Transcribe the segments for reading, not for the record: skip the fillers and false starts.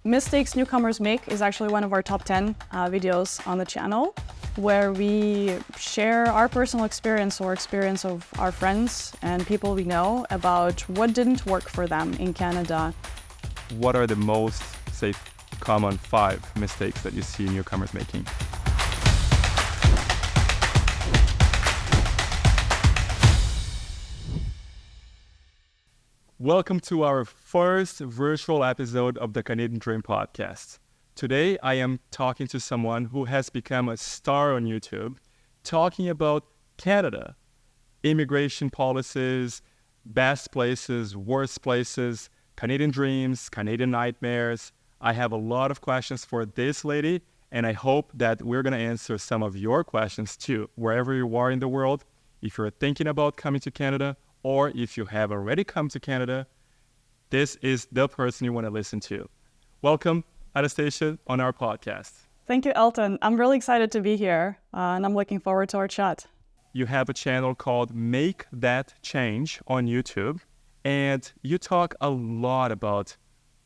Mistakes Newcomers Make is actually one of our top 10 videos on the channel, where we share our personal experience or experience of our friends and people we know about what didn't work for them in Canada. What are the most, say, common 5 mistakes that you see newcomers making? Welcome to our first virtual episode of the Canadian Dream podcast. Today, I am talking to someone who has become a star on YouTube, talking about Canada, immigration policies, best places, worst places, Canadian dreams, Canadian nightmares. I have a lot of questions for this lady, and I hope that we're going to answer some of your questions too, wherever you are in the world. If you're thinking about coming to Canada, or if you have already come to Canada, this is the person you want to listen to. Welcome, Anastasia, on our podcast. Thank you, Elton. I'm really excited to be here, and I'm looking forward to our chat. You have a channel called Make That Change on YouTube, and you talk a lot about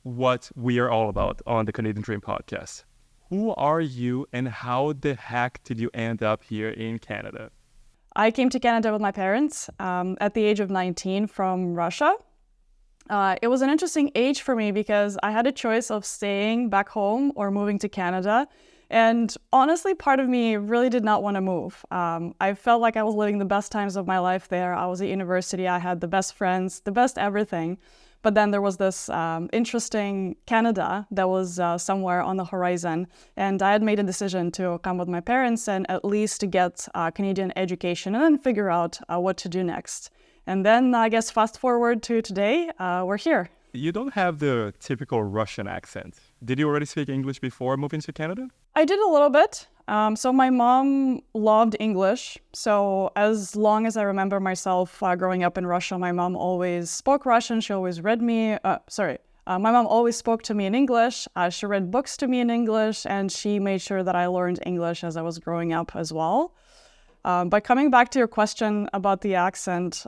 what we are all about on the Canadian Dream podcast. Who are you, and how the heck did you end up here in Canada? I came to Canada with my parents at the age of 19 from Russia. It was an interesting age for me because I had a choice of staying back home or moving to Canada. And honestly, part of me really did not want to move. I felt like I was living the best times of my life there. I was at university. I had the best friends, the best everything. But then there was this interesting Canada that was somewhere on the horizon. And I had made a decision to come with my parents and at least to get Canadian education and then figure out what to do next. And then I guess fast forward to today, we're here. You don't have the typical Russian accent. Did you already speak English before moving to Canada? I did a little bit. So my mom loved English. So as long as I remember myself growing up in Russia, my mom always spoke Russian. She always read me, my mom always spoke to me in English. She read books to me in English, and she made sure that I learned English as I was growing up as well. But coming back to your question about the accent,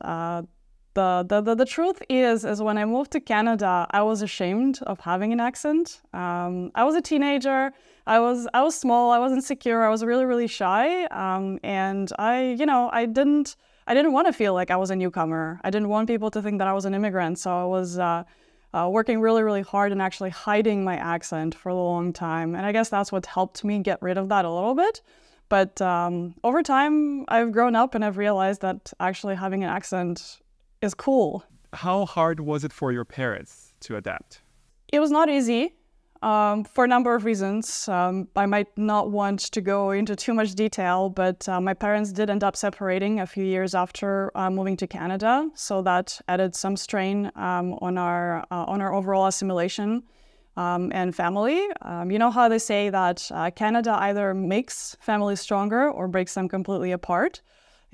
the truth is when I moved to Canada, I was ashamed of having an accent. I was a teenager. I was small. I was insecure. I was really, really shy. And I didn't want to feel like I was a newcomer. I didn't want people to think that I was an immigrant. So I was working really, really hard and actually hiding my accent for a long time. And I guess that's what helped me get rid of that a little bit. But over time, I've grown up and I've realized that actually having an accent is cool. How hard was it for your parents to adapt? It was not easy for a number of reasons. I might not want to go into too much detail, but my parents did end up separating a few years after moving to Canada. So that added some strain on our overall assimilation and family. You know how they say that Canada either makes families stronger or breaks them completely apart.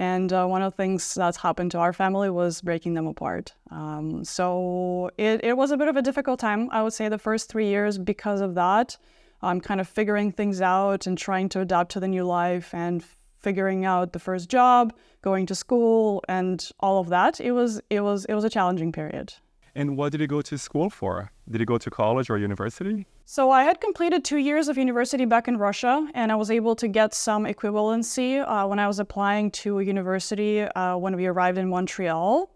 And one of the things that's happened to our family was breaking them apart. So it was a bit of a difficult time, I would say, the first 3 years because of that. Kind of figuring things out and trying to adapt to the new life and figuring out the first job, going to school and all of that. It was a challenging period. And what did you go to school for? Did you go to college or university? So I had completed 2 years of university back in Russia, and I was able to get some equivalency when I was applying to a university when we arrived in Montreal.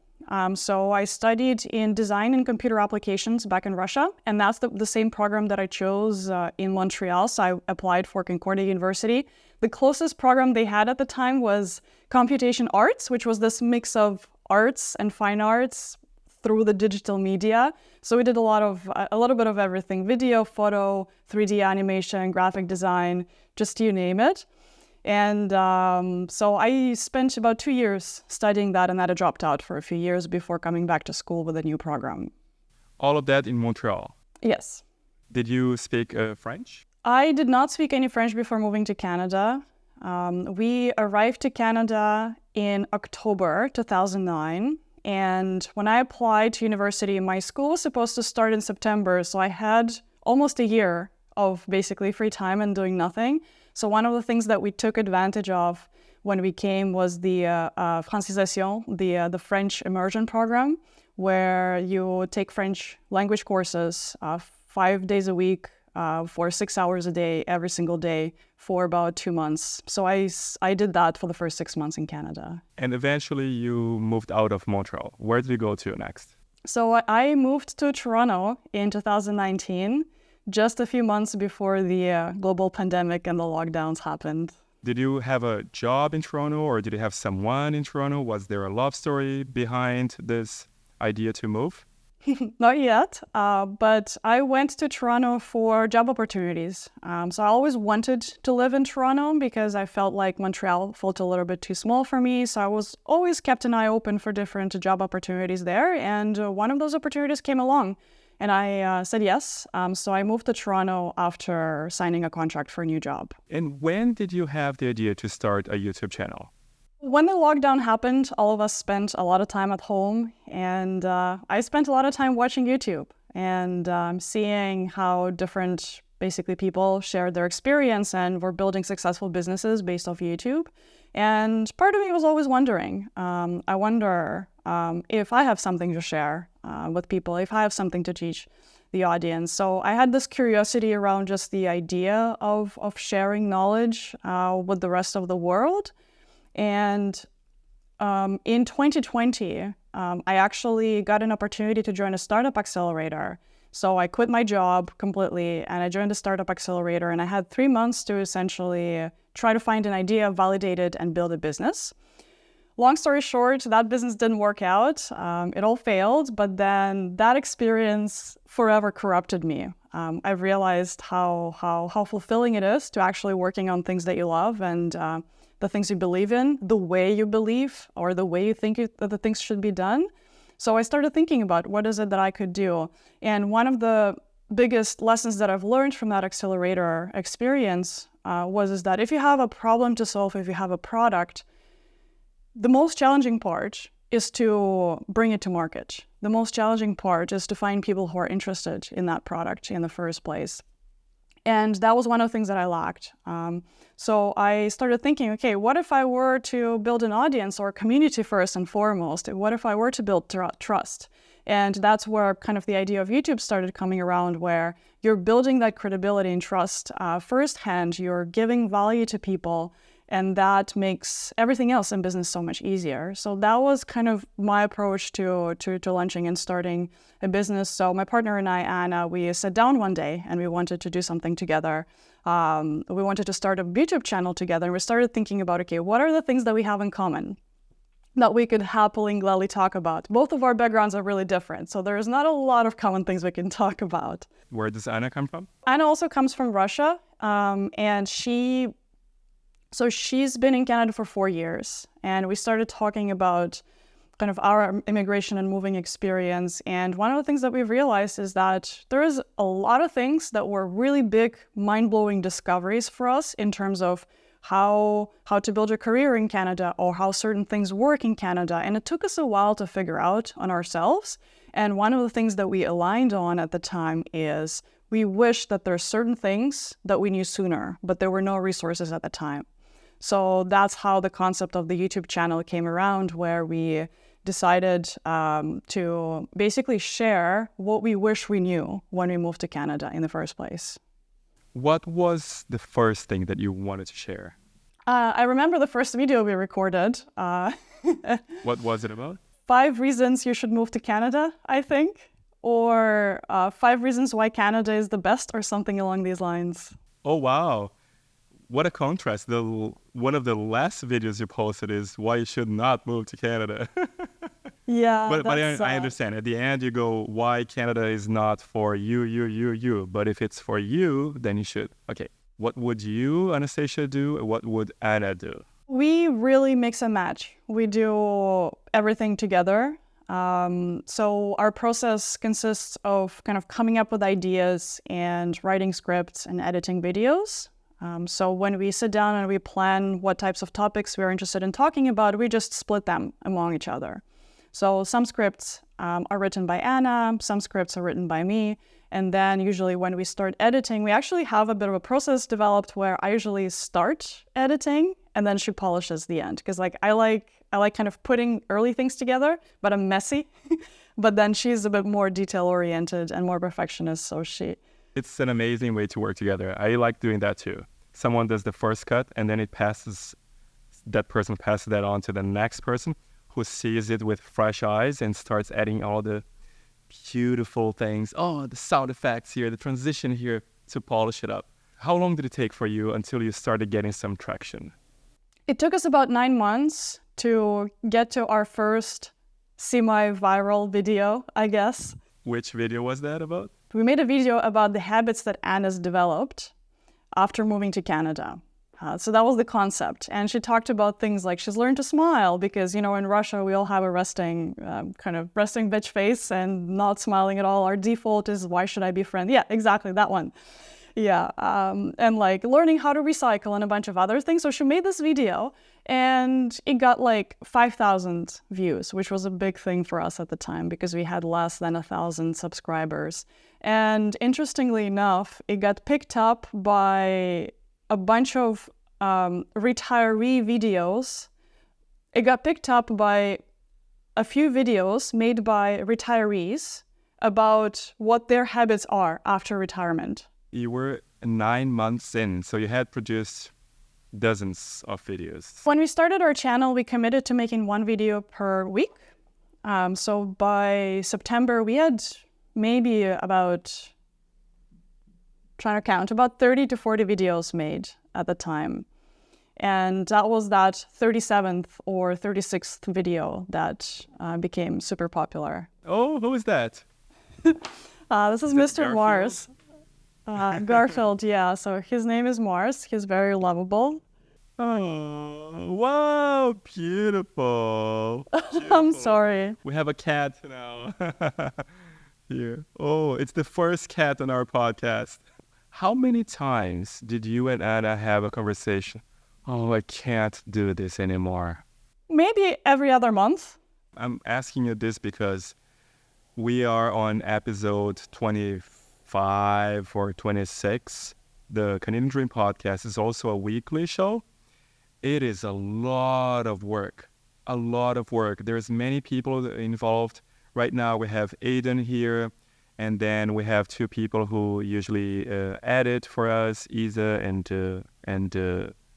So I studied in design and computer applications back in Russia, and that's the same program that I chose in Montreal. So I applied for Concordia University. The closest program they had at the time was computation arts, which was this mix of arts and fine arts through the digital media. So we did a little bit of everything: video, photo, 3D animation, graphic design, just you name it. And so I spent about 2 years studying that, and then I dropped out for a few years before coming back to school with a new program. All of that in Montreal? Yes. Did you speak French? I did not speak any French before moving to Canada. We arrived to Canada in October 2009. And when I applied to university, my school was supposed to start in September. So I had almost a year of basically free time and doing nothing. So one of the things that we took advantage of when we came was the francisation, the French immersion program, where you take French language courses 5 days a week for 6 hours a day, every single day for about 2 months. So I did that for the first 6 months in Canada. And eventually you moved out of Montreal. Where did you go to next? So I moved to Toronto in 2019, just a few months before the global pandemic and the lockdowns happened. Did you have a job in Toronto, or did you have someone in Toronto? Was there a love story behind this idea to move? Not yet, but I went to Toronto for job opportunities. So I always wanted to live in Toronto because I felt like Montreal felt a little bit too small for me. So I was always kept an eye open for different job opportunities there. And one of those opportunities came along and I said yes. So I moved to Toronto after signing a contract for a new job. And when did you have the idea to start a YouTube channel? When the lockdown happened, all of us spent a lot of time at home, and I spent a lot of time watching YouTube and seeing how different, basically, people shared their experience and were building successful businesses based off YouTube. And part of me was always wondering, I wonder if I have something to share with people, if I have something to teach the audience. So I had this curiosity around just the idea of sharing knowledge with the rest of the world. And in 2020, I actually got an opportunity to join a startup accelerator. So I quit my job completely and I joined a startup accelerator, and I had 3 months to essentially try to find an idea, validate it, and build a business. Long story short, that business didn't work out. It all failed, but then that experience forever corrupted me. I've realized how fulfilling it is to actually working on things that you love and the things you believe in, the way you believe, or the way you think that the things should be done. So I started thinking about what is it that I could do. And one of the biggest lessons that I've learned from that accelerator experience was that if you have a problem to solve, if you have a product, the most challenging part is to bring it to market. The most challenging part is to find people who are interested in that product in the first place. And that was one of the things that I lacked. So I started thinking, okay, what if I were to build an audience or a community first and foremost? What if I were to build trust? And that's where kind of the idea of YouTube started coming around, where you're building that credibility and trust firsthand, you're giving value to people, and that makes everything else in business so much easier. So that was kind of my approach to launching and starting a business. So my partner and I, Anna, we sat down one day and we wanted to do something together. We wanted to start a YouTube channel together, and we started thinking about, okay, what are the things that we have in common that we could happily and gladly talk about? Both of our backgrounds are really different, so there's not a lot of common things we can talk about. Where does Anna come from? Anna also comes from Russia, and she's been in Canada for 4 years, and we started talking about kind of our immigration and moving experience. And one of the things that we've realized is that there is a lot of things that were really big, mind-blowing discoveries for us in terms of how to build a career in Canada or how certain things work in Canada. And it took us a while to figure out on ourselves. And one of the things that we aligned on at the time is we wish that there are certain things that we knew sooner, but there were no resources at the time. So that's how the concept of the YouTube channel came around, where we decided to basically share what we wish we knew when we moved to Canada in the first place. What was the first thing that you wanted to share? I remember the first video we recorded. What was it about? 5 reasons you should move to Canada, I think. Or 5 reasons why Canada is the best, or something along these lines. Oh, wow. What a contrast. One of the last videos you posted is why you should not move to Canada. Yeah, but I understand. At the end, you go, why Canada is not for you. But if it's for you, then you should. Okay, what would you, Anastasia, do? What would Anna do? We really mix and match. We do everything together. So our process consists of kind of coming up with ideas and writing scripts and editing videos. So when we sit down and we plan what types of topics we're interested in talking about, we just split them among each other. So some scripts are written by Anna, some scripts are written by me, and then usually when we start editing, we actually have a bit of a process developed where I usually start editing, and then she polishes the end. Because like I like kind of putting early things together, but I'm messy. But then she's a bit more detail oriented and more perfectionist. So It's an amazing way to work together. I like doing that too. Someone does the first cut and then that person passes that on to the next person who sees it with fresh eyes and starts adding all the beautiful things. Oh, the sound effects here, the transition here to polish it up. How long did it take for you until you started getting some traction? It took us about 9 months to get to our first semi-viral video, I guess. Which video was that about? We made a video about the habits that Anna's developed after moving to Canada. So that was the concept. And she talked about things like she's learned to smile because, in Russia, we all have a resting bitch face and not smiling at all. Our default is, why should I be friend? Yeah, exactly, that one. Yeah, and like learning how to recycle and a bunch of other things. So she made this video and it got like 5,000 views, which was a big thing for us at the time because we had less than 1,000 subscribers. And interestingly enough, it got picked up by a bunch of retiree videos. It got picked up by a few videos made by retirees about what their habits are after retirement. You were 9 months in, so you had produced dozens of videos. When we started our channel, we committed to making 1 video per week. So by September, we had maybe about 30 to 40 videos made at the time. And that was that 37th or 36th video that became super popular. Oh, who is that? This is Mr. Mars. Garfield, yeah. So his name is Mars. He's very lovable. Oh, wow, beautiful. I'm sorry. We have a cat now. Here. Oh, it's the first cat on our podcast. How many times did you and Anna have a conversation? Oh, I can't do this anymore. Maybe every other month. I'm asking you this because we are on episode 25 or 26. The Canadian Dream podcast is also a weekly show. It is a lot of work. A lot of work. There's many people involved. Right now we have Aiden here, and then we have 2 people who usually edit for us, Isa and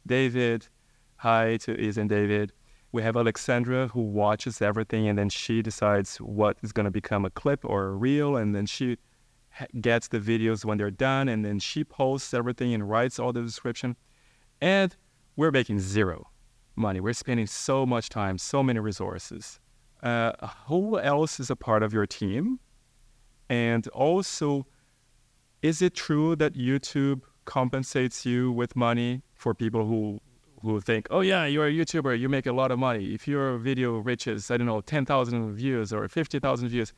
David. Hi to Isa and David. We have Alexandra who watches everything, and then she decides what is going to become a clip or a reel, and then she gets the videos when they're done, and then she posts everything and writes all the description. And we're making zero money. We're spending so much time, so many resources. Who else is a part of your team? And also, is it true that YouTube compensates you with money for people who think, oh yeah, you're a YouTuber, you make a lot of money. If your video reaches, 10,000 views or 50,000 views,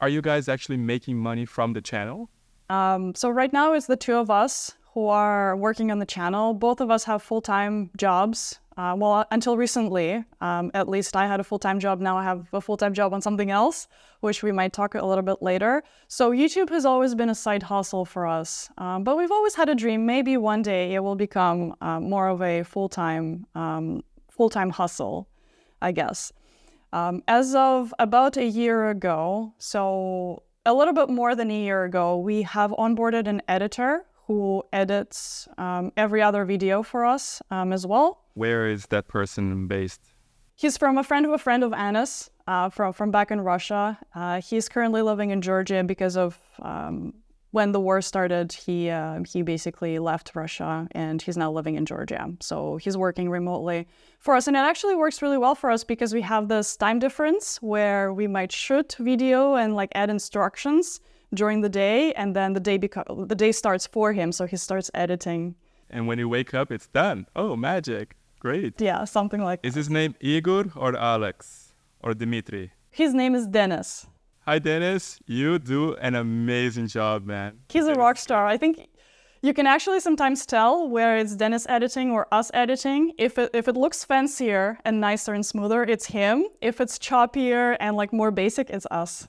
are you guys actually making money from the channel? So right now it's the 2 of us who are working on the channel. Both of us have full-time jobs. Well, until recently, at least I had a full-time job. Now I have a full-time job on something else, which we might talk a little bit later. So YouTube has always been a side hustle for us. But we've always had a dream. Maybe one day it will become more of a full-time hustle, I guess. As of about a year ago, so a little bit more than a year ago, we have onboarded an editor who edits every other video for us as well. Where is that person based? He's from a friend of Anna's from back in Russia. He's currently living in Georgia because of when the war started. He basically left Russia and he's now living in Georgia. So he's working remotely for us, and it actually works really well for us because we have this time difference where we might shoot video and like add instructions during the day, and then the day starts for him, so he starts editing. And when you wake up, it's done. Oh, magic. Great. Yeah, something like that. Is his name Igor or Alex or Dmitry? His name is Dennis. Hi, Dennis. You do an amazing job, man. He's a rock star. I think you can actually sometimes tell where it's Dennis editing or us editing. If it looks fancier and nicer and smoother, it's him. If it's choppier and like more basic, it's us.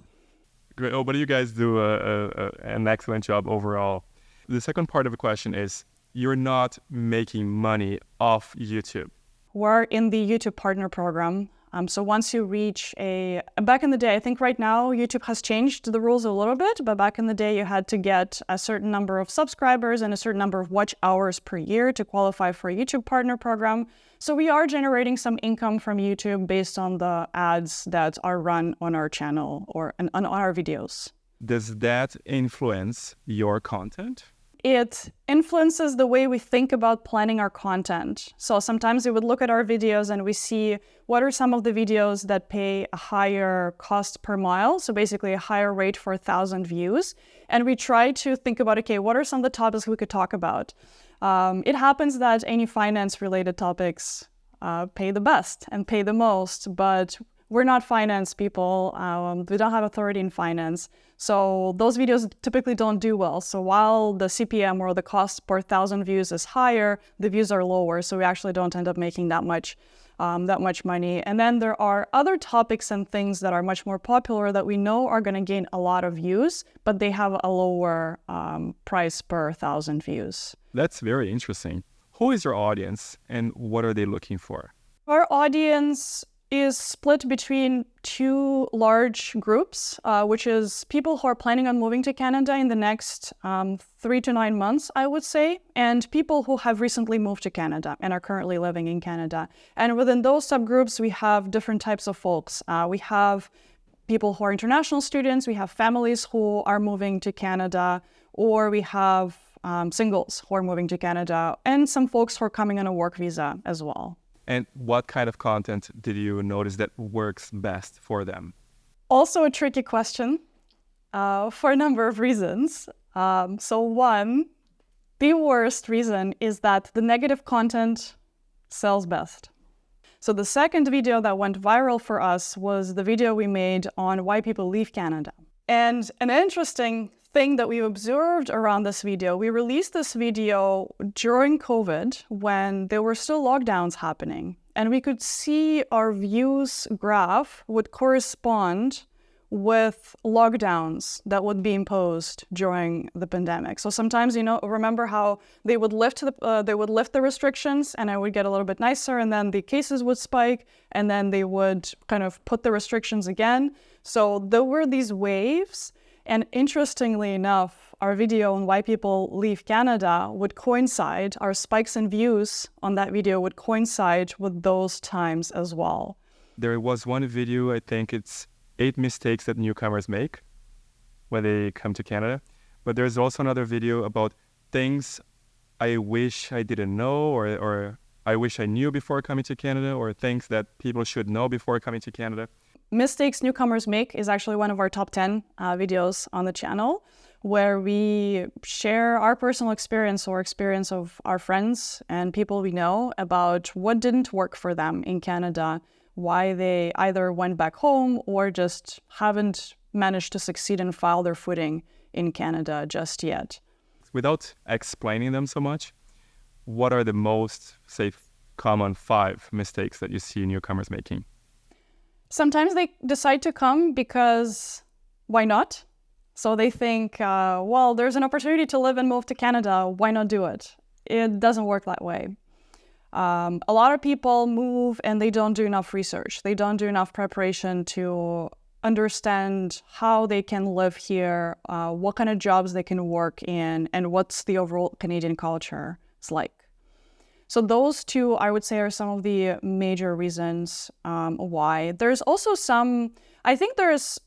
Great. Oh, but you guys do an excellent job overall. The second part of the question is, you're not making money off YouTube. we're in the YouTube Partner Program. So once you reach back in the day, I think right now YouTube has changed the rules a little bit, but back in the day you had to get a certain number of subscribers and a certain number of watch hours per year to qualify for a YouTube Partner Program. So we are generating some income from YouTube based on the ads that are run on our channel or on our videos. Does that influence your content? It influences the way we think about planning our content. So sometimes we would look at our videos and we see what are some of the videos that pay a higher cost per mile, so basically a higher rate for 1,000 views. And we try to think about, okay, what are some of the topics we could talk about? It happens that any finance-related topics pay the best and pay the most, but we're not finance people. We don't have authority in finance. So those videos typically don't do well. So while the CPM or the cost per 1,000 views is higher, the views are lower. So we actually don't end up making that much money. And then there are other topics and things that are much more popular that we know are going to gain a lot of views, but they have a lower price per 1,000 views. That's very interesting. Who is your audience and what are they looking for? Our audience is split between two large groups, which is people who are planning on moving to Canada in the next 3 to 9 months, I would say, and people who have recently moved to Canada and are currently living in Canada. And within those subgroups, we have different types of folks. We have people who are international students, we have families who are moving to Canada, or we have singles who are moving to Canada, and some folks who are coming on a work visa as well. And what kind of content did you notice that works best for them? Also a tricky question for a number of reasons. So one, the worst reason is that the negative content sells best. So the second video that went viral for us was the video we made on why people leave Canada. And an interesting thing that we observed around this video, we released this video during COVID when there were still lockdowns happening. And we could see our views graph would correspond with lockdowns that would be imposed during the pandemic. So sometimes, remember how they would lift the restrictions and it would get a little bit nicer and then the cases would spike and then they would kind of put the restrictions again. So there were these waves. And interestingly enough, our video on why people leave Canada would coincide, our spikes in views on that video would coincide with those times as well. There was one video, I think it's 8 mistakes that newcomers make when they come to Canada. But there's also another video about things I wish I didn't know or I wish I knew before coming to Canada, or things that people should know before coming to Canada. Mistakes newcomers make is actually one of our top 10 videos on the channel, where we share our personal experience or experience of our friends and people we know about what didn't work for them in Canada, why they either went back home or just haven't managed to succeed and file their footing in Canada just yet. Without explaining them so much, what are the most, say, common 5 mistakes that you see newcomers making? Sometimes they decide to come because why not? So they think, well, there's an opportunity to live and move to Canada. Why not do it? It doesn't work that way. A lot of people move and they don't do enough research. They don't do enough preparation to understand how they can live here, what kind of jobs they can work in, and what's the overall Canadian culture is like. So those two, I would say, are some of the major reasons why. There's also I think there's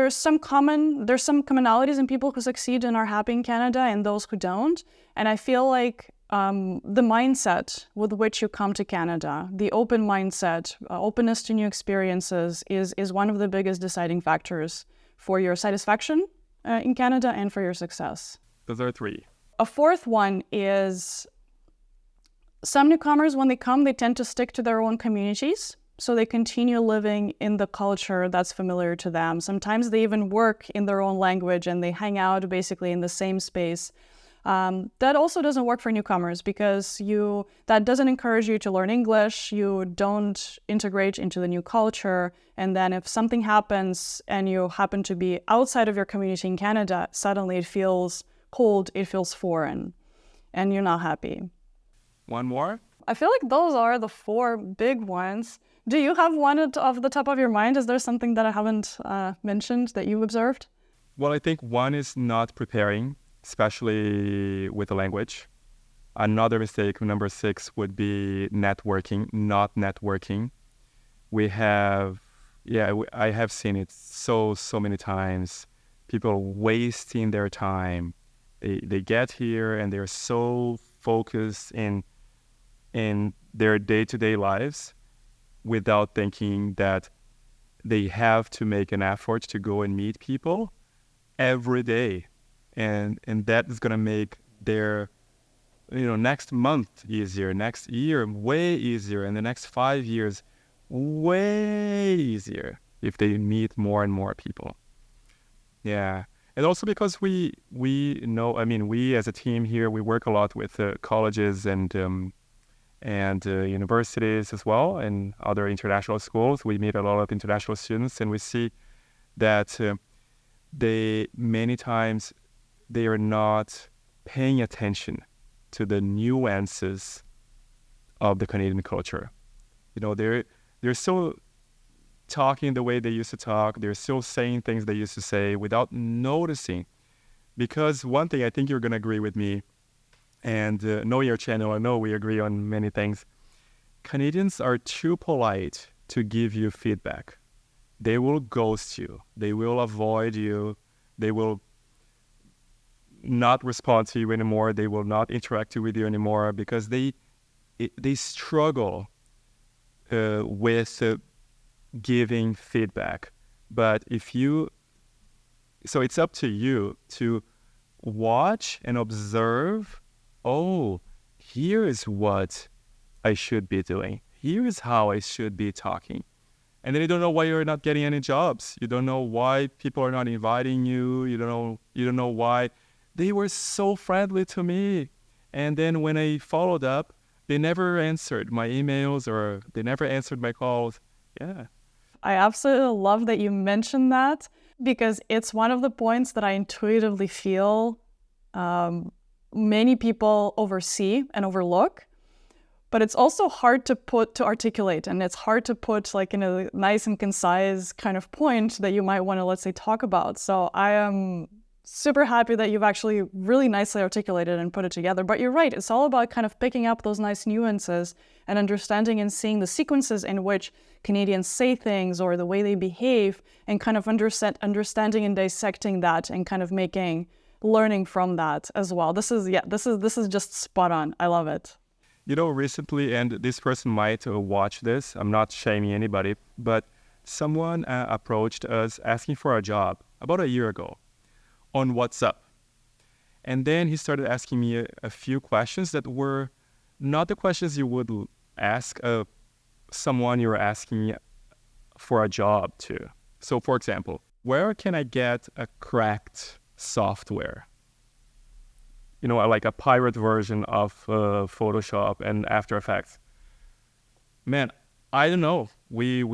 some commonalities in people who succeed and are happy in Canada and those who don't. And I feel like the mindset with which you come to Canada, the open mindset, openness to new experiences is one of the biggest deciding factors for your satisfaction in Canada and for your success. Those are 3. A fourth one is some newcomers, when they come, they tend to stick to their own communities. So they continue living in the culture that's familiar to them. Sometimes they even work in their own language and they hang out basically in the same space. That also doesn't work for newcomers because that doesn't encourage you to learn English. You don't integrate into the new culture. And then if something happens and you happen to be outside of your community in Canada, suddenly it feels cold, it feels foreign, and you're not happy. One more? I feel like those are the four big ones. Do you have one off the top of your mind? Is there something that I haven't mentioned that you've observed? Well, I think one is not preparing, especially with the language. Another mistake, number 6, would be networking, not networking. We have, I have seen it so many times. People wasting their time. They get here and they're so focused in their day-to-day lives without thinking that they have to make an effort to go and meet people every day. And that is going to make their next month easier, next year way easier, and the next 5 years way easier if they meet more and more people. Yeah. And also because we know, we as a team here, we work a lot with colleges and universities as well, and other international schools. We meet a lot of international students, and we see that many times they are not paying attention to the nuances of the Canadian culture. They're still talking the way they used to talk. They're still saying things they used to say without noticing. Because one thing, I think you're going to agree with me, and know your channel, I know we agree on many things. Canadians are too polite to give you feedback. They will ghost you. They will avoid you. They will not respond to you anymore. They will not interact with you anymore because they struggle with giving feedback. But so it's up to you to watch and observe. Oh, here is what I should be doing. Here is how I should be talking. And then you don't know why you're not getting any jobs. You don't know why people are not inviting you. You don't know why they were so friendly to me. And then when I followed up, they never answered my emails or they never answered my calls. Yeah. I absolutely love that you mentioned that because it's one of the points that I intuitively feel many people oversee and overlook. But it's also hard to articulate, and it's hard to put like in a nice and concise kind of point that you might want to, let's say, talk about. So I am super happy that you've actually really nicely articulated and put it together. But you're right, it's all about kind of picking up those nice nuances and understanding and seeing the sequences in which Canadians say things or the way they behave, and kind of understanding and dissecting that and kind of learning from that as well. This is just spot on. I love it. Recently, and this person might watch this, I'm not shaming anybody, but someone approached us asking for a job about a year ago on WhatsApp. And then he started asking me a few questions that were not the questions you would ask someone you're asking for a job to. So, for example, where can I get a cracked software? Like a pirate version of Photoshop and After Effects. Man, I don't know. We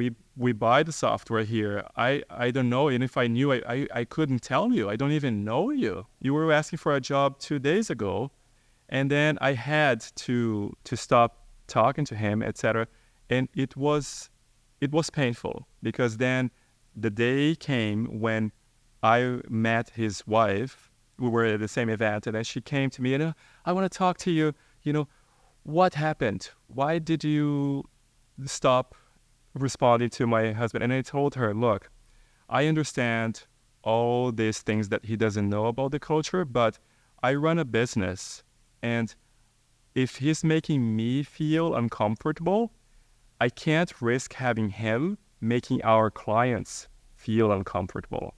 buy the software here. I don't know. And if I knew, I couldn't tell you. I don't even know you. You were asking for a job 2 days ago. And then I had to stop talking to him, etc. And it was painful because then the day came when I met his wife. We were at the same event, and then she came to me and I want to talk to you. What happened? Why did you stop responding to my husband? And I told her, look, I understand all these things that he doesn't know about the culture, but I run a business, and if he's making me feel uncomfortable, I can't risk having him making our clients feel uncomfortable.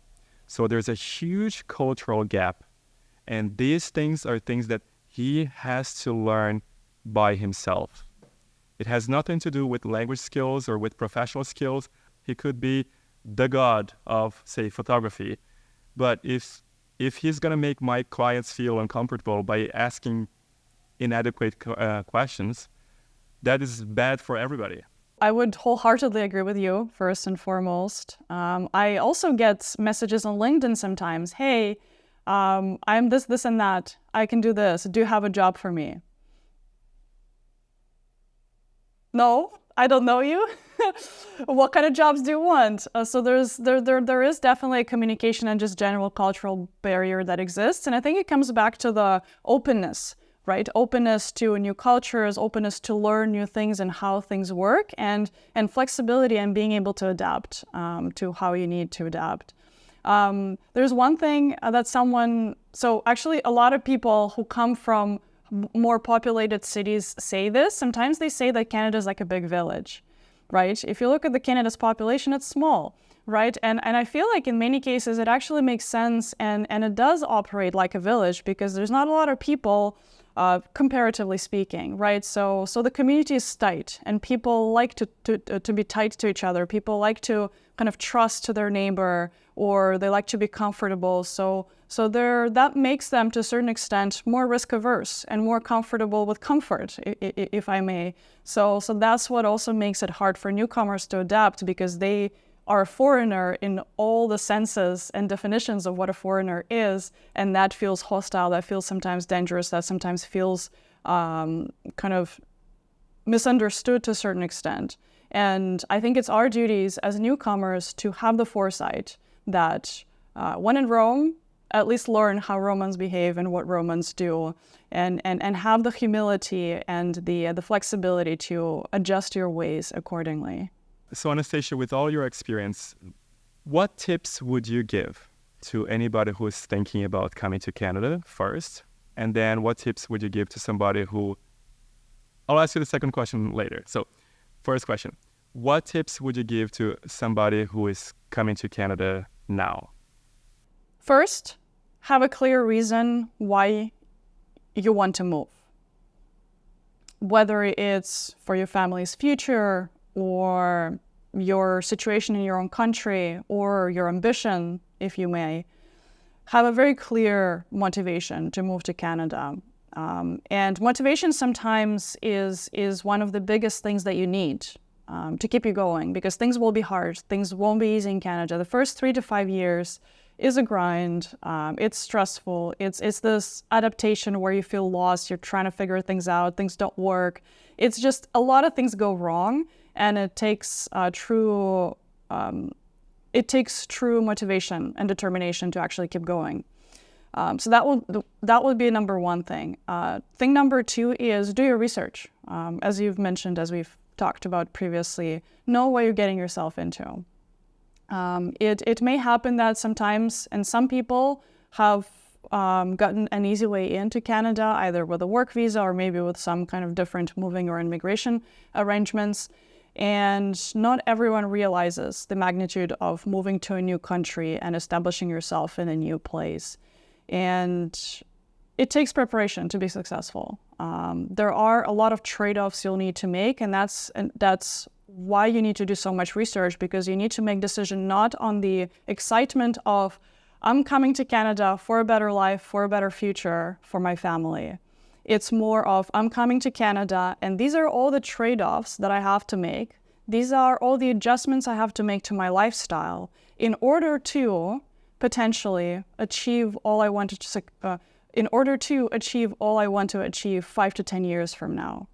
So there's a huge cultural gap. And these things are things that he has to learn by himself. It has nothing to do with language skills or with professional skills. He could be the god of, say, photography. But if he's going to make my clients feel uncomfortable by asking inadequate questions, that is bad for everybody. I would wholeheartedly agree with you, first and foremost. I also get messages on LinkedIn sometimes. Hey, I'm this, and that. I can do this. Do you have a job for me? No, I don't know you. What kind of jobs do you want? So there is definitely a communication and just general cultural barrier that exists. And I think it comes back to the openness, right? Openness to new cultures, openness to learn new things and how things work, and flexibility and being able to adapt to how you need to adapt. There's one thing so actually a lot of people who come from more populated cities say this. Sometimes they say that Canada is like a big village, right? If you look at the Canada's population, it's small, right? And I feel like in many cases it actually makes sense, and it does operate like a village because there's not a lot of people, comparatively speaking, right? So the community is tight, and people like to be tight to each other. People like to kind of trust to their neighbor, or they like to be comfortable. So that makes them, to a certain extent, more risk averse and more comfortable with comfort, if I may. So that's what also makes it hard for newcomers to adapt, because they are a foreigner in all the senses and definitions of what a foreigner is, and that feels hostile, that feels sometimes dangerous, that sometimes feels kind of misunderstood to a certain extent. And I think it's our duties as newcomers to have the foresight that when in Rome, at least learn how Romans behave and what Romans do, and have the humility and the flexibility to adjust your ways accordingly. So Anastasia, with all your experience, what tips would you give to anybody who is thinking about coming to Canada first? And then what tips would you give to somebody who... I'll ask you the second question later. So first question, what tips would you give to somebody who is coming to Canada now? First, have a clear reason why you want to move. Whether it's for your family's future, or your situation in your own country, or your ambition, if you may, have a very clear motivation to move to Canada. And motivation sometimes is one of the biggest things that you need to keep you going, because things will be hard. Things won't be easy in Canada. The first 3 to 5 years is a grind. It's stressful. It's this adaptation where you feel lost. You're trying to figure things out. Things don't work. It's just a lot of things go wrong, and it takes true motivation and determination to actually keep going. So that would be number one thing. Thing number two is do your research. As you've mentioned, as we've talked about previously, know what you're getting yourself into. It may happen that sometimes, and some people have gotten an easy way into Canada, either with a work visa or maybe with some kind of different moving or immigration arrangements. And not everyone realizes the magnitude of moving to a new country and establishing yourself in a new place. And it takes preparation to be successful. There are a lot of trade-offs you'll need to make, and that's why you need to do so much research, because you need to make decision not on the excitement of, I'm coming to Canada for a better life, for a better future for my family. It's more of, I'm coming to Canada, and these are all the trade-offs that I have to make. These are all the adjustments I have to make to my lifestyle in order to potentially achieve all I want to achieve 5 to 10 years from now.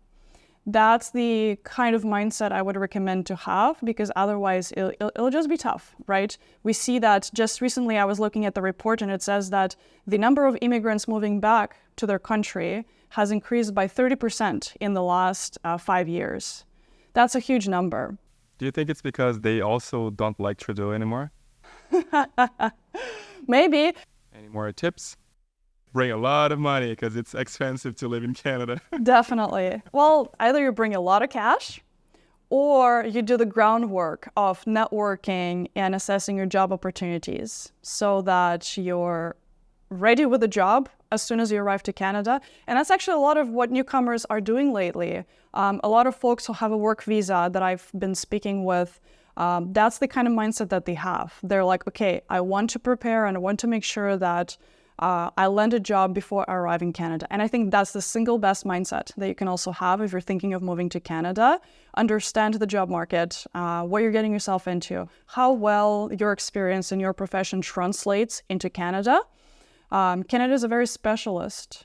That's the kind of mindset I would recommend to have, because otherwise it'll just be tough, right? We see that just recently I was looking at the report, and it says that the number of immigrants moving back to their country has increased by 30% in the last 5 years. That's a huge number. Do you think it's because they also don't like Trudeau anymore? Maybe. Any more tips? Bring a lot of money, because it's expensive to live in Canada. Definitely. Well, either you bring a lot of cash, or you do the groundwork of networking and assessing your job opportunities so that you're ready with a job as soon as you arrive to Canada. And that's actually a lot of what newcomers are doing lately. A lot of folks who have a work visa that I've been speaking with, that's the kind of mindset that they have. They're like, okay, I want to prepare and I want to make sure that I land a job before I arrive in Canada. And I think that's the single best mindset that you can also have if you're thinking of moving to Canada. Understand the job market, what you're getting yourself into, how well your experience and your profession translates into Canada. Canada is a very specialist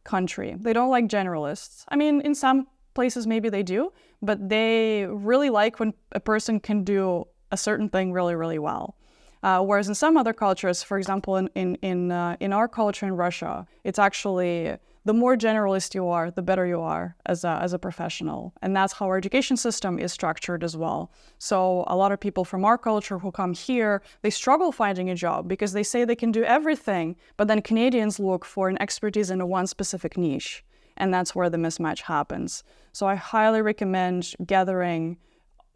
country. They don't like generalists. I mean, in some places maybe they do, but they really like when a person can do a certain thing really, really well. Whereas in some other cultures, for example, in our culture in Russia, it's actually the more generalist you are, the better you are as a professional. And that's how our education system is structured as well. So a lot of people from our culture who come here, they struggle finding a job because they say they can do everything, but then Canadians look for an expertise in one specific niche. And that's where the mismatch happens. So I highly recommend gathering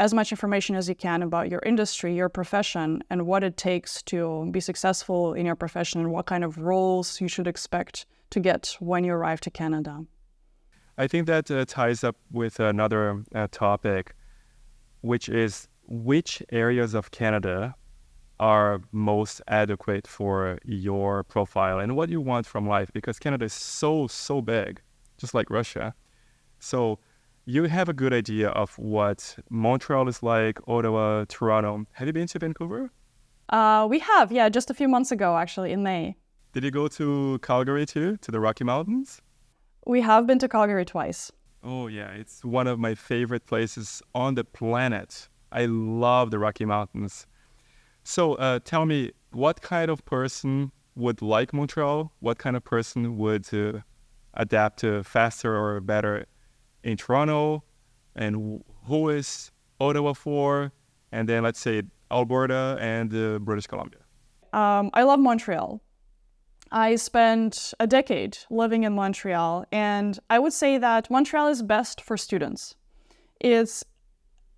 as much information as you can about your industry, your profession, and what it takes to be successful in your profession and what kind of roles you should expect to get when you arrive to Canada. I think that ties up with another topic, which is which areas of Canada are most adequate for your profile and what you want from life, because Canada is so big, just like Russia. So you have a good idea of what Montreal is like, Ottawa, Toronto. Have you been to Vancouver? We have, yeah, just a few months ago, actually, in May. Did you go to Calgary too, to the Rocky Mountains? We have been to Calgary twice. Oh yeah, it's one of my favorite places on the planet. I love the Rocky Mountains. So tell me, what kind of person would like Montreal? What kind of person would adapt to faster or better in Toronto? And who is Ottawa for? And then let's say Alberta and British Columbia. I love Montreal. I spent a decade living in Montreal, and I would say that Montreal is best for students. It's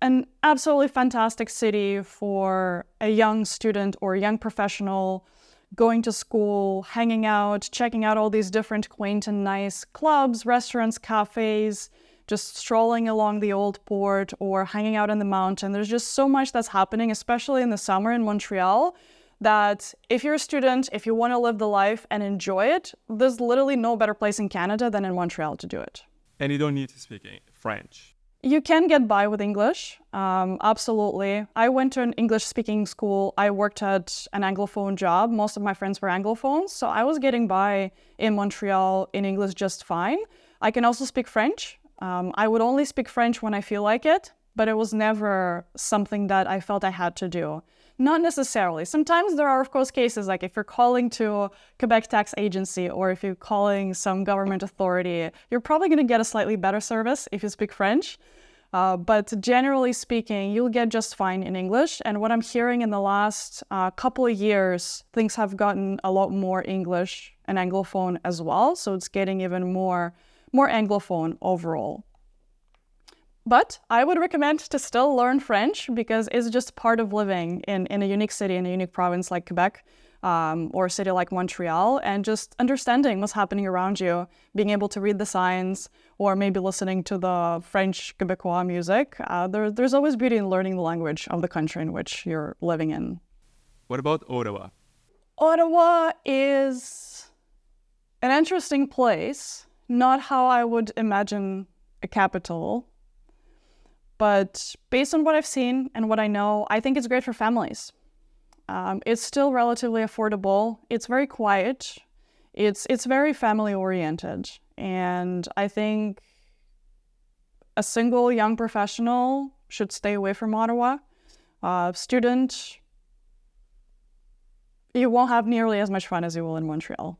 an absolutely fantastic city for a young student or a young professional going to school, hanging out, checking out all these different quaint and nice clubs, restaurants, cafes, just strolling along the old port or hanging out in the mountain. There's just so much that's happening, especially in the summer in Montreal, that if you're a student, if you want to live the life and enjoy it, there's literally no better place in Canada than in Montreal to do it. And you don't need to speak French. You can get by with English, absolutely. I went to an English-speaking school. I worked at an Anglophone job. Most of my friends were Anglophones, so I was getting by in Montreal in English just fine. I can also speak French. I would only speak French when I feel like it, but it was never something that I felt I had to do. Not necessarily. Sometimes there are, of course, cases like if you're calling to Quebec Tax Agency or if you're calling some government authority, you're probably going to get a slightly better service if you speak French. But generally speaking, you'll get just fine in English. And what I'm hearing in the last couple of years, things have gotten a lot more English and Anglophone as well. So it's getting even more Anglophone overall. But I would recommend to still learn French because it's just part of living in a unique city, in a unique province like Quebec or a city like Montreal, and just understanding what's happening around you, being able to read the signs or maybe listening to the French Quebecois music. There's always beauty in learning the language of the country in which you're living in. What about Ottawa? Ottawa is an interesting place, not how I would imagine a capital. But based on what I've seen and what I know, I think it's great for families. It's still relatively affordable. It's very quiet. It's very family oriented. And I think a single young professional should stay away from Ottawa. Student, you won't have nearly as much fun as you will in Montreal.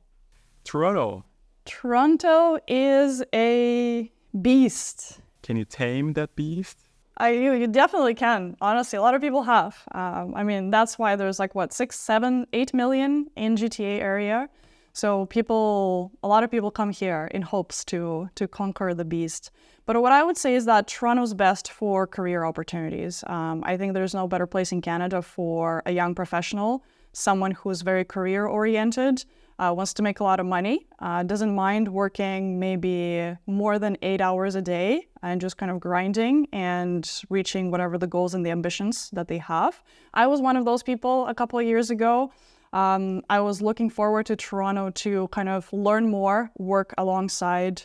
Toronto. Toronto is a beast. Can you tame that beast? You definitely can. Honestly, a lot of people have. That's why there's 6, 7, 8 million in GTA area. So a lot of people come here in hopes to conquer the beast. But what I would say is that Toronto's best for career opportunities. I think there's no better place in Canada for a young professional, someone who's very career oriented, wants to make a lot of money, doesn't mind working maybe more than 8 hours a day and just kind of grinding and reaching whatever the goals and the ambitions that they have. I was one of those people a couple of years ago. I was looking forward to Toronto to kind of learn more, work alongside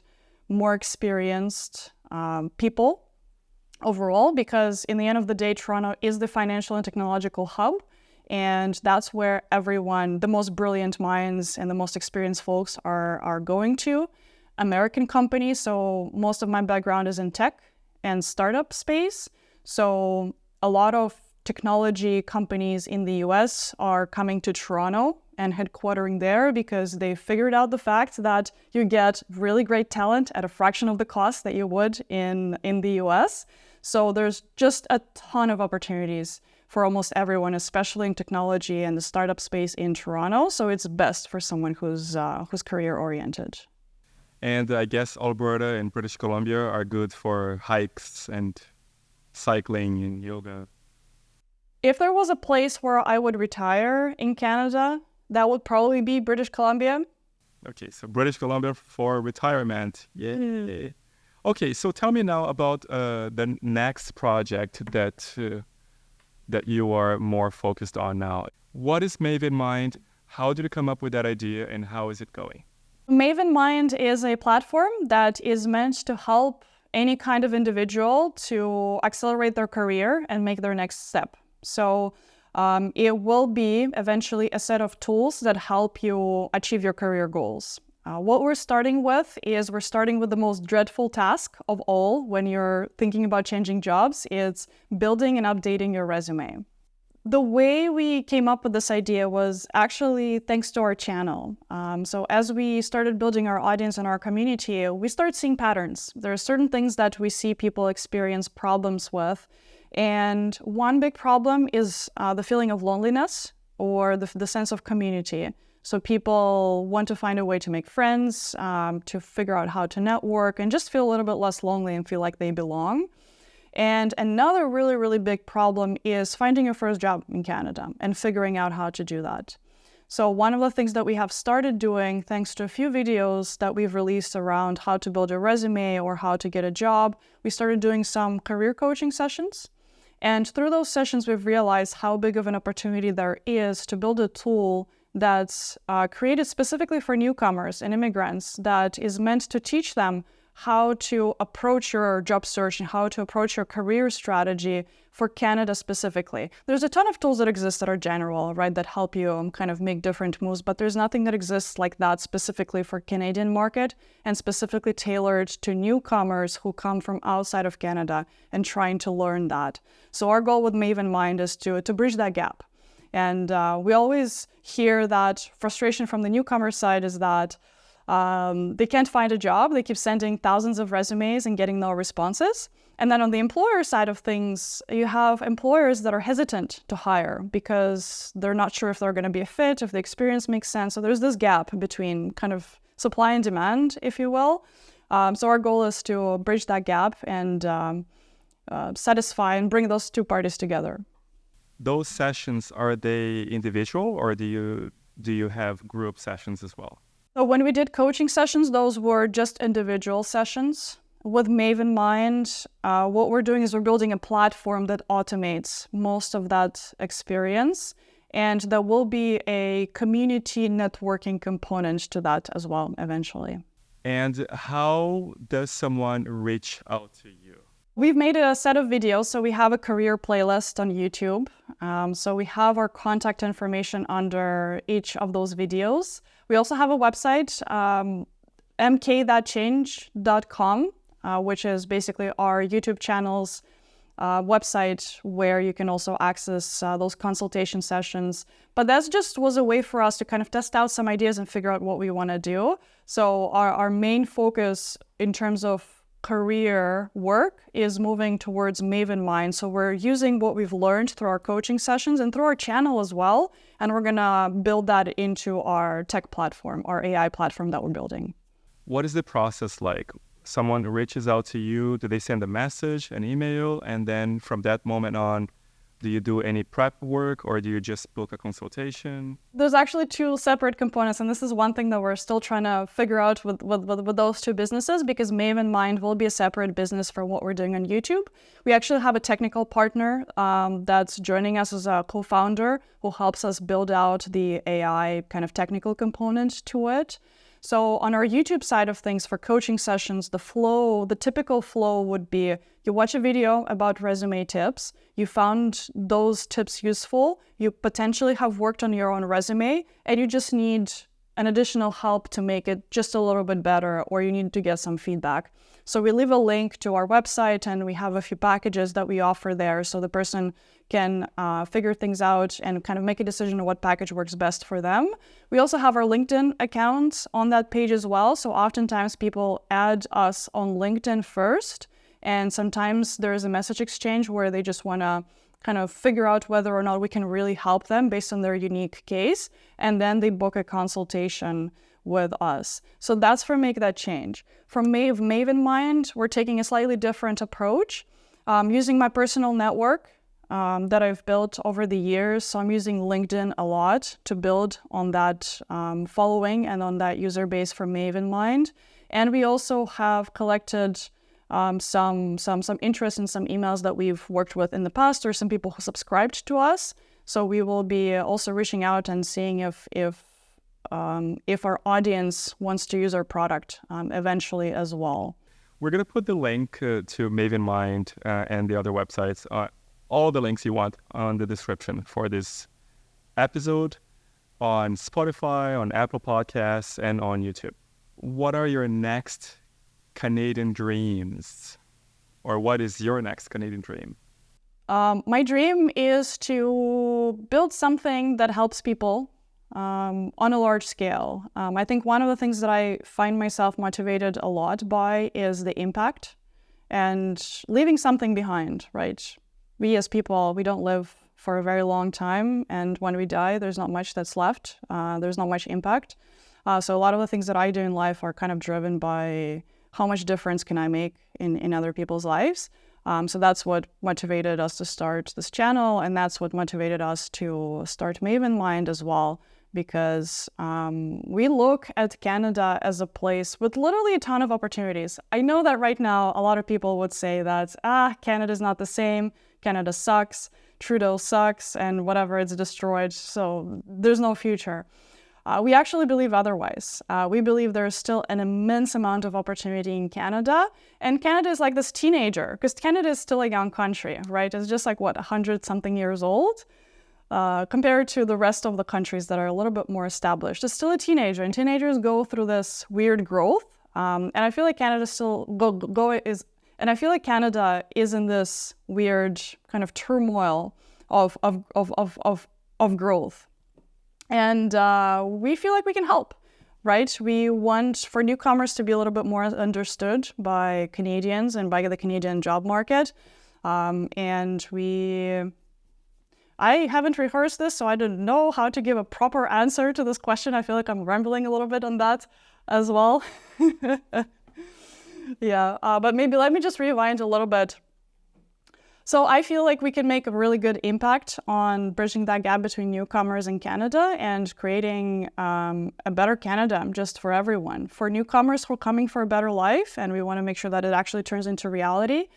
more experienced people overall, because in the end of the day, Toronto is the financial and technological hub. And that's where everyone, the most brilliant minds and the most experienced folks are going to. American company. So most of my background is in tech and startup space. So a lot of technology companies in the US are coming to Toronto and headquartering there because they figured out the fact that you get really great talent at a fraction of the cost that you would in the US. So there's just a ton of opportunities for almost everyone, especially in technology and the startup space in Toronto. So it's best for someone who's career oriented. And I guess Alberta and British Columbia are good for hikes and cycling and yoga. If there was a place where I would retire in Canada, that would probably be British Columbia. Okay, so British Columbia for retirement. Yeah. Okay, so tell me now about the next project that you are more focused on now. What is Maven Mind? How did you come up with that idea, and how is it going? Maven Mind is a platform that is meant to help any kind of individual to accelerate their career and make their next step. So it will be eventually a set of tools that help you achieve your career goals. What we're starting with is we're starting with the most dreadful task of all when you're thinking about changing jobs. It's building and updating your resume. The way we came up with this idea was actually thanks to our channel. So as we started building our audience and our community, we started seeing patterns. There are certain things that we see people experience problems with. And one big problem is the feeling of loneliness or the sense of community. So people want to find a way to make friends, to figure out how to network, and just feel a little bit less lonely and feel like they belong. And another really, really big problem is finding your first job in Canada and figuring out how to do that. So one of the things that we have started doing, thanks to a few videos that we've released around how to build a resume or how to get a job, we started doing some career coaching sessions. And through those sessions, we've realized how big of an opportunity there is to build a tool that's created specifically for newcomers and immigrants that is meant to teach them how to approach your job search and how to approach your career strategy for Canada specifically. There's a ton of tools that exist that are general, right, that help you kind of make different moves, but there's nothing that exists like that specifically for Canadian market and specifically tailored to newcomers who come from outside of Canada and trying to learn that. So our goal with Maven Mind is to bridge that gap. And we always hear that frustration from the newcomer side is that they can't find a job. They keep sending thousands of resumes and getting no responses. And then on the employer side of things, you have employers that are hesitant to hire because they're not sure if they're going to be a fit, if the experience makes sense. So there's this gap between kind of supply and demand, if you will. So our goal is to bridge that gap and satisfy and bring those two parties together. Those sessions, are they individual, or do you have group sessions as well? So when we did coaching sessions, those were just individual sessions. With Maven Mind, what we're doing is we're building a platform that automates most of that experience, and there will be a community networking component to that as well eventually. And how does someone reach out to you? We've made a set of videos, so we have a career playlist on YouTube. So we have our contact information under each of those videos. We also have a website, mkthatchange.com, which is basically our YouTube channel's website where you can also access those consultation sessions. But that just was a way for us to kind of test out some ideas and figure out what we want to do. So our main focus in terms of career work is moving towards Maven Mind. So we're using what we've learned through our coaching sessions and through our channel as well. And we're going to build that into our tech platform, our AI platform that we're building. What is the process like? Someone reaches out to you, do they send a message, an email, and then from that moment on, do you do any prep work or do you just book a consultation? There's actually two separate components, and this is one thing that we're still trying to figure out with those two businesses, because Maven Mind will be a separate business for what we're doing on YouTube. We actually have a technical partner that's joining us as a co-founder who helps us build out the AI kind of technical component to it. So on our YouTube side of things for coaching sessions, the typical flow would be you watch a video about resume tips, you found those tips useful, you potentially have worked on your own resume, and you just need an additional help to make it just a little bit better, or you need to get some feedback. So we leave a link to our website, and we have a few packages that we offer there, so the person can figure things out and kind of make a decision on what package works best for them. We also have our LinkedIn account on that page as well. So oftentimes people add us on LinkedIn first, and sometimes there is a message exchange where they just want to kind of figure out whether or not we can really help them based on their unique case, and then they book a consultation with us. So that's for Make That Change. For Maven Mind, we're taking a slightly different approach, using my personal network that I've built over the years. So I'm using LinkedIn a lot to build on that following and on that user base for Maven Mind. And we also have collected some interest in some emails that we've worked with in the past, or some people who subscribed to us. So we will be also reaching out and seeing if our audience wants to use our product eventually as well. We're going to put the link to Maven Mind and the other websites, all the links you want on the description for this episode on Spotify, on Apple Podcasts, and on YouTube. What are your next Canadian dreams? Or what is your next Canadian dream? My dream is to build something that helps people on a large scale. I think one of the things that I find myself motivated a lot by is the impact and leaving something behind, right? We as people, we don't live for a very long time, and when we die, there's not much that's left. There's not much impact. So a lot of the things that I do in life are kind of driven by how much difference can I make in other people's lives. So that's what motivated us to start this channel, and that's what motivated us to start Maven Mind as well, because we look at Canada as a place with literally a ton of opportunities. I know that right now a lot of people would say that, Canada's not the same, Canada sucks, Trudeau sucks, and whatever, it's destroyed, so there's no future. We actually believe otherwise. We believe there's still an immense amount of opportunity in Canada, and Canada is like this teenager, because Canada is still a young country, right? It's just like, 100-something years old? Compared to the rest of the countries that are a little bit more established. It's still a teenager, and teenagers go through this weird growth. And I feel like Canada and I feel like Canada is in this weird kind of turmoil of growth. And we feel like we can help, right? We want for newcomers to be a little bit more understood by Canadians and by the Canadian job market. I haven't rehearsed this, so I don't know how to give a proper answer to this question. I feel like I'm rambling a little bit on that as well. Yeah, but maybe let me just rewind a little bit. So I feel like we can make a really good impact on bridging that gap between newcomers and Canada and creating a better Canada just for everyone. For newcomers who are coming for a better life, and we want to make sure that it actually turns into reality.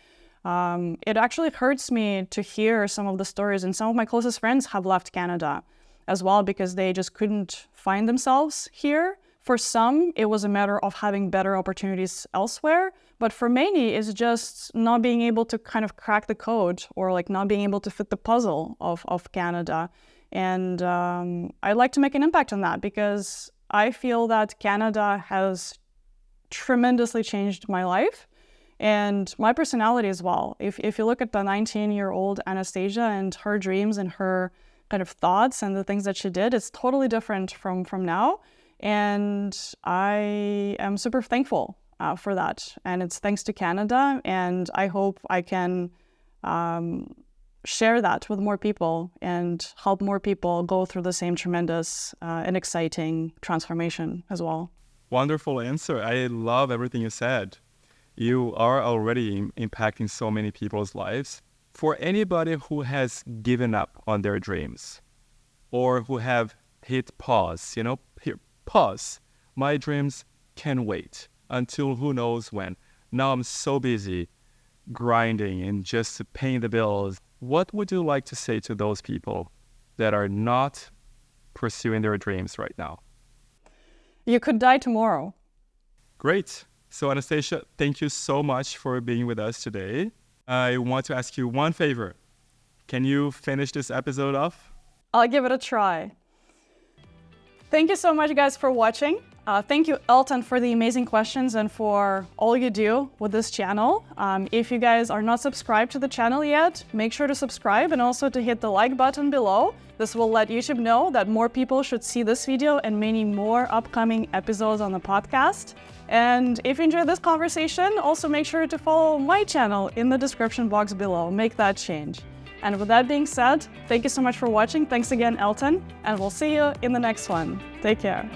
It actually hurts me to hear some of the stories, and some of my closest friends have left Canada as well because they just couldn't find themselves here. For some, it was a matter of having better opportunities elsewhere, but for many, it's just not being able to kind of crack the code or like not being able to fit the puzzle of Canada. And I'd like to make an impact on that because I feel that Canada has tremendously changed my life. And my personality as well. If you look at the 19-year-old Anastasia and her dreams and her kind of thoughts and the things that she did, it's totally different from now. And I am super thankful for that. And it's thanks to Canada. And I hope I can share that with more people and help more people go through the same tremendous and exciting transformation as well. Wonderful answer. I love everything you said. You are already impacting so many people's lives. For anybody who has given up on their dreams or who have hit pause, here, pause. My dreams can wait until who knows when. Now I'm so busy grinding and just paying the bills. What would you like to say to those people that are not pursuing their dreams right now? You could die tomorrow. Great. So Anastasia, thank you so much for being with us today. I want to ask you one favor. Can you finish this episode off? I'll give it a try. Thank you so much, guys, for watching. Thank you, Elton, for the amazing questions and for all you do with this channel. If you guys are not subscribed to the channel yet, make sure to subscribe and also to hit the like button below. This will let YouTube know that more people should see this video and many more upcoming episodes on the podcast. And if you enjoyed this conversation, also make sure to follow my channel in the description box below. Make that change. And with that being said, thank you so much for watching. Thanks again, Elton, and we'll see you in the next one. Take care.